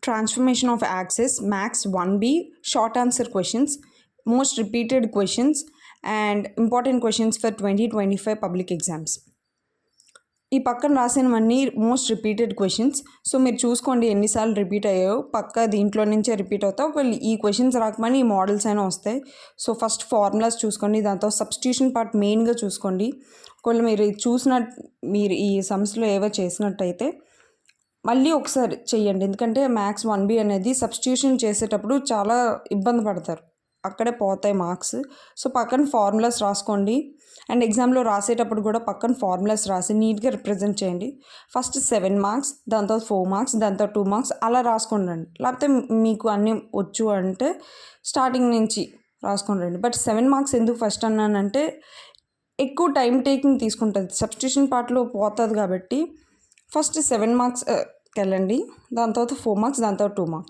transformation of axis, max 1B, short answer questions, most repeated questions, and important questions for 2025 public exams. ఈ పక్కన రాసినవన్నీ most repeated questions. So మీరు చూసుకోండి ఎన్నిసార్లు repeat అయ్యాయో, పక్క దీంట్లో నుంచే రిపీట్ అవుతాయి. ఒకవేళ ఈ క్వశ్చన్స్ రాకమని ఈ మోడల్స్ అయినా వస్తాయి. సో ఫస్ట్ ఫార్ములాస్ చూసుకోండి, దాంతో సబ్స్టిట్యూషన్ పార్ట్ మెయిన్గా చూసుకోండి. ఒకవేళ మీరు ఈ సమ్స్లో ఏవో చేసినట్టయితే మళ్ళీ ఒకసారి చెయ్యండి, ఎందుకంటే మ్యాథ్స్ 1B అనేది సబ్స్టిట్యూషన్ చేసేటప్పుడు చాలా ఇబ్బంది పడతారు, అక్కడే పోతాయి మార్క్స్. సో పక్కన ఫార్ములాస్ రాసుకోండి, అండ్ ఎగ్జామ్లో రాసేటప్పుడు కూడా పక్కన ఫార్ములాస్ రాసి నీట్గా రిప్రజెంట్ చేయండి. ఫస్ట్ 7 మార్క్స్, దాంతో 4 మార్క్స్, దాంతో 2 మార్క్స్ అలా రాసుకోండి. లేకపోతే మీకు అన్నీ వచ్చు అంటే స్టార్టింగ్ నుంచి రాసుకొని రండి. బట్ 7 మార్క్స్ ఎందుకు ఫస్ట్ అన్నానంటే ఎక్కువ టైం టేకింగ్ తీసుకుంటుంది, సబ్స్టిట్యూషన్ పార్ట్లో పోతుంది కాబట్టి ఫస్ట్ 7 మార్క్స్కి వెళ్ళండి, దాని తర్వాత 4 మార్క్స్, దాని తర్వాత 2 మార్క్స్.